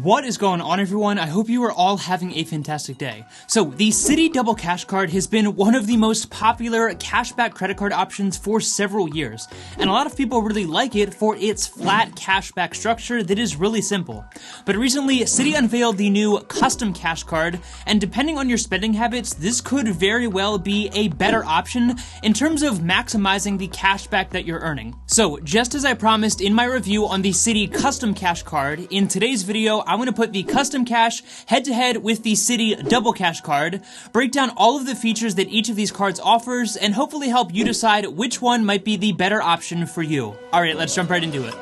What is going on, everyone? I hope you are all having a fantastic day. So, the Citi Double Cash Card has been one of the most popular cashback credit card options for several years, and a lot of people really like it for its flat cashback structure that is really simple. But recently, Citi unveiled the new Custom Cash Card, and depending on your spending habits, this could very well be a better option in terms of maximizing the cashback that you're earning. So, just as I promised in my review on the Citi Custom Cash Card, in today's video, I'm going to put the Custom Cash head-to-head with the Citi Double Cash Card, break down all of the features that each of these cards offers, and hopefully help you decide which one might be the better option for you. Alright, let's jump right into it.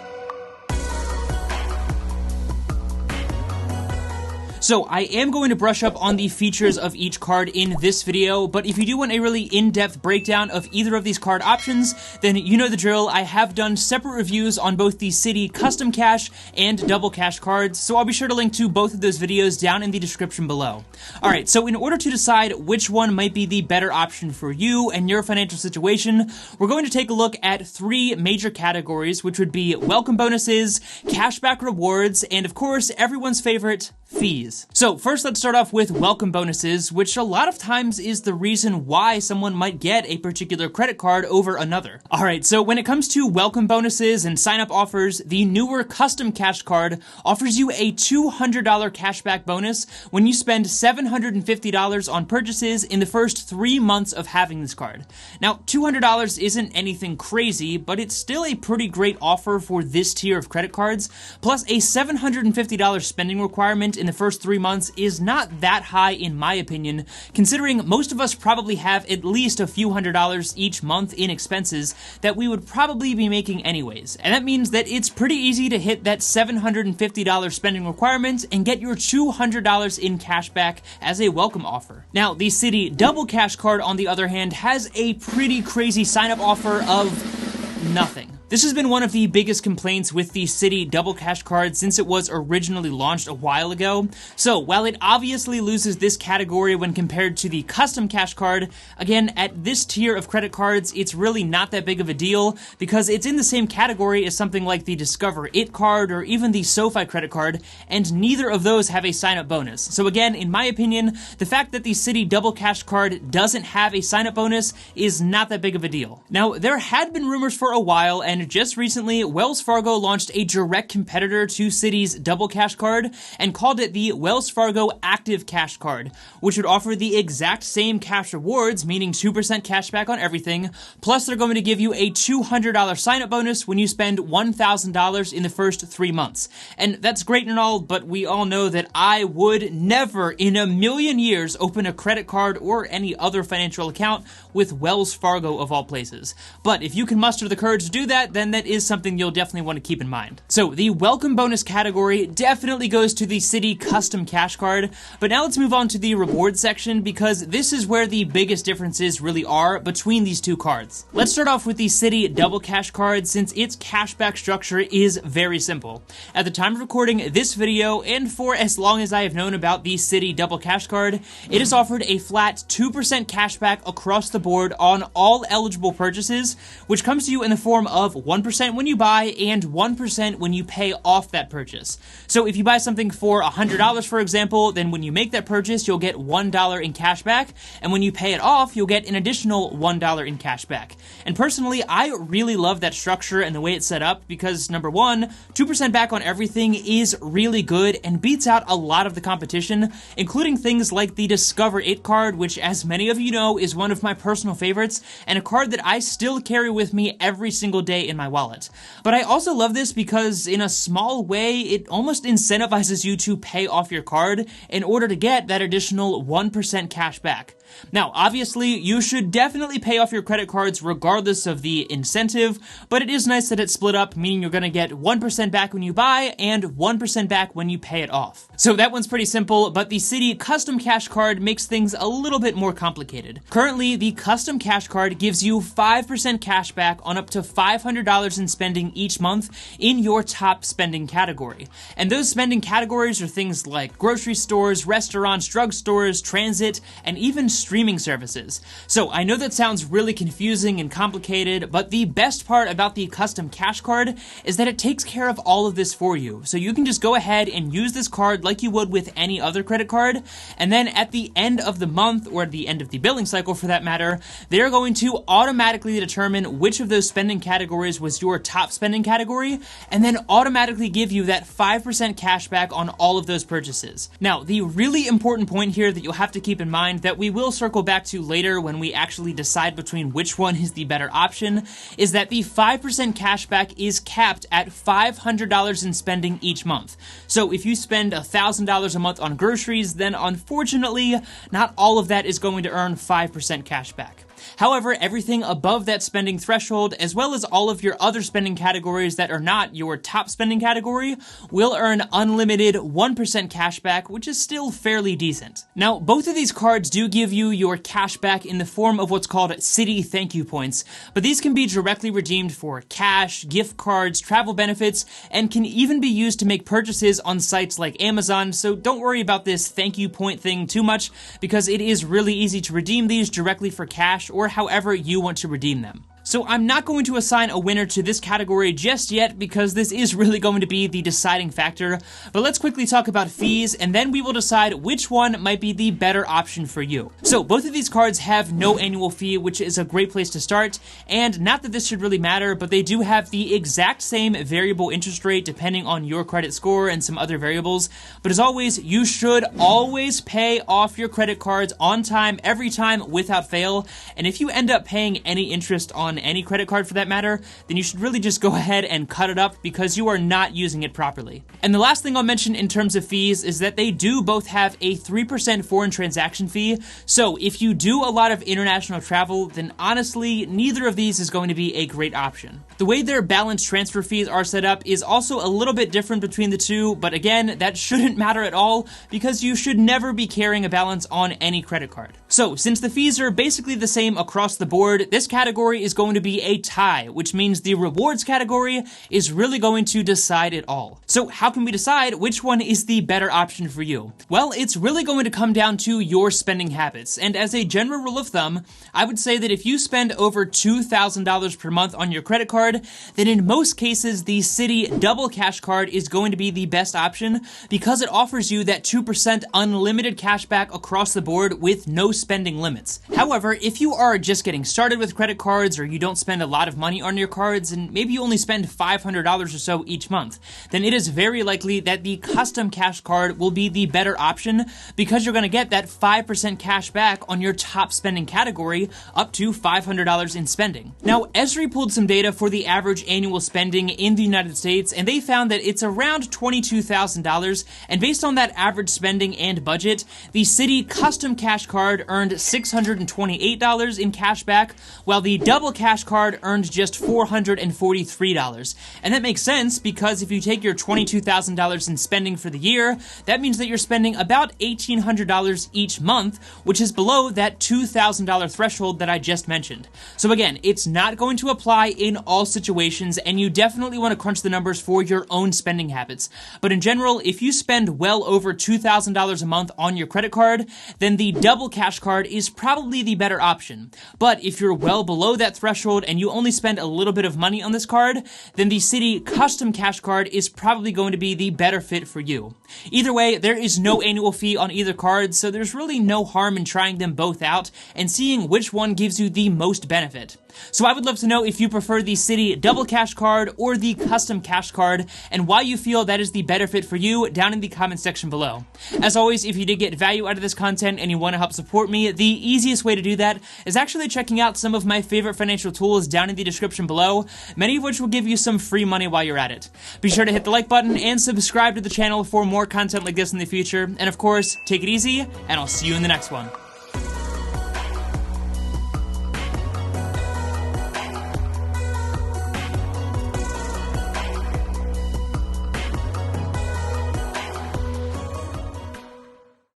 So I am going to brush up on the features of each card in this video, but if you do want a really in-depth breakdown of either of these card options, then you know the drill. I have done separate reviews on both the Citi Custom Cash and Double Cash cards, so I'll be sure to link to both of those videos down in the description below. Alright, so in order to decide which one might be the better option for you and your financial situation, we're going to take a look at three major categories, which would be welcome bonuses, cashback rewards, and of course, everyone's favorite, fees. So first, let's start off with welcome bonuses, which a lot of times is the reason why someone might get a particular credit card over another. Alright, so when it comes to welcome bonuses and sign-up offers, the newer Custom Cash Card offers you a $200 cashback bonus when you spend $750 on purchases in the first 3 months of having this card. Now, $200 isn't anything crazy, but it's still a pretty great offer for this tier of credit cards, plus a $750 spending requirement in the first 3 months is not that high in my opinion, considering most of us probably have at least a few $100s each month in expenses that we would probably be making anyways. And that means that it's pretty easy to hit that $750 spending requirement and get your $200 in cash back as a welcome offer. Now, the Citi Double Cash Card, on the other hand, has a pretty crazy sign-up offer of nothing. This has been one of the biggest complaints with the Citi Double Cash Card since it was originally launched a while ago. So while it obviously loses this category when compared to the Custom Cash Card, again, at this tier of credit cards, it's really not that big of a deal because it's in the same category as something like the Discover It card or even the SoFi credit card, and neither of those have a sign-up bonus. So again, in my opinion, the fact that the Citi Double Cash Card doesn't have a sign-up bonus is not that big of a deal. Now, there had been rumors for a while, and just recently, Wells Fargo launched a direct competitor to Citi's Double Cash Card and called it the Wells Fargo Active Cash Card, which would offer the exact same cash rewards, meaning 2% cash back on everything, plus they're going to give you a $200 sign-up bonus when you spend $1,000 in the first 3 months. And that's great and all, but we all know that I would never in a million years open a credit card or any other financial account with Wells Fargo of all places. But if you can muster the courage to do that, then that is something you'll definitely want to keep in mind. So the welcome bonus category definitely goes to the Citi Custom Cash Card, but now let's move on to the reward section because this is where the biggest differences really are between these two cards. Let's start off with the Citi Double Cash Card since its cashback structure is very simple. At the time of recording this video, and for as long as I have known about the Citi Double Cash Card, it has offered a flat 2% cashback across the board on all eligible purchases, which comes to you in the form of 1% when you buy and 1% when you pay off that purchase. So if you buy something for $100, for example, then when you make that purchase, you'll get $1 in cash back, and when you pay it off, you'll get an additional $1 in cash back. And personally, I really love that structure and the way it's set up because, number one, 2% back on everything is really good and beats out a lot of the competition, including things like the Discover It card, which, as many of you know, is one of my personal favorites and a card that I still carry with me every single day in my wallet. But I also love this because in a small way, it almost incentivizes you to pay off your card in order to get that additional 1% cash back. Now, obviously, you should definitely pay off your credit cards regardless of the incentive, but it is nice that it's split up, meaning you're going to get 1% back when you buy and 1% back when you pay it off. So that one's pretty simple, but the Citi Custom Cash Card makes things a little bit more complicated. Currently, the Custom Cash Card gives you 5% cash back on up to $500 $500 in spending each month in your top spending category. And those spending categories are things like grocery stores, restaurants, drugstores, transit, and even streaming services. So I know that sounds really confusing and complicated, but the best part about the custom cash card is that it takes care of all of this for you. So you can just go ahead and use this card like you would with any other credit card, and then at the end of the month, or at the end of the billing cycle for that matter, they're going to automatically determine which of those spending categories was your top spending category, and then automatically give you that 5% cash back on all of those purchases. Now, the really important point here that you'll have to keep in mind that we will circle back to later when we actually decide between which one is the better option is that the 5% cash back is capped at $500 in spending each month. So if you spend $1,000 a month on groceries, then unfortunately, not all of that is going to earn 5% cash back. However, everything above that spending threshold, as well as all of your other spending categories that are not your top spending category, will earn unlimited 1% cash back, which is still fairly decent. Now, both of these cards do give you your cash back in the form of what's called Citi thank you points, but these can be directly redeemed for cash, gift cards, travel benefits, and can even be used to make purchases on sites like Amazon, so don't worry about this thank you point thing too much, because it is really easy to redeem these directly for cash or however you want to redeem them. So I'm not going to assign a winner to this category just yet because this is really going to be the deciding factor, but let's quickly talk about fees and then we will decide which one might be the better option for you. So both of these cards have no annual fee, which is a great place to start, and not that this should really matter, but they do have the exact same variable interest rate depending on your credit score and some other variables, but as always, you should always pay off your credit cards on time, every time, without fail, and if you end up paying any interest on any credit card for that matter, then you should really just go ahead and cut it up because you are not using it properly. And the last thing I'll mention in terms of fees is that they do both have a 3% foreign transaction fee, so if you do a lot of international travel, then honestly, neither of these is going to be a great option. The way their balance transfer fees are set up is also a little bit different between the two, but again, that shouldn't matter at all because you should never be carrying a balance on any credit card. So, since the fees are basically the same across the board, this category is going to be a tie, which means the rewards category is really going to decide it all. So how can we decide which one is the better option for you? Well, it's really going to come down to your spending habits, and as a general rule of thumb, I would say that if you spend over $2,000 per month on your credit card, then in most cases, the Citi Double Cash Card is going to be the best option because it offers you that 2% unlimited cash back across the board with no spending limits. However, if you are just getting started with credit cards or you don't spend a lot of money on your cards and maybe you only spend $500 or so each month, then it is very likely that the custom cash card will be the better option because you're going to get that 5% cash back on your top spending category up to $500 in spending. Now, Esri pulled some data for the average annual spending in the United States and they found that it's around $22,000, and based on that average spending and budget, the Citi custom cash card earned $628 in cash back, while the double cash card earned just $443. And that makes sense because if you take your $22,000 in spending for the year, that means that you're spending about $1,800 each month, which is below that $2,000 threshold that I just mentioned. So again, it's not going to apply in all situations, and you definitely want to crunch the numbers for your own spending habits. But in general, if you spend well over $2,000 a month on your credit card, then the double cash card is probably the better option. But if you're well below that threshold and you only spend a little bit of money on this card, then the Citi custom cash card is probably going to be the better fit for you. Either way, there is no annual fee on either card, so there's really no harm in trying them both out and seeing which one gives you the most benefit. So I would love to know if you prefer the Citi Double Cash Card or the Custom Cash Card, and why you feel that is the better fit for you down in the comment section below. As always, if you did get value out of this content and you want to help support me, the easiest way to do that is actually checking out some of my favorite financial tools down in the description below, many of which will give you some free money while you're at it. Be sure to hit the like button and subscribe to the channel for more content like this in the future, and of course, take it easy, and I'll see you in the next one.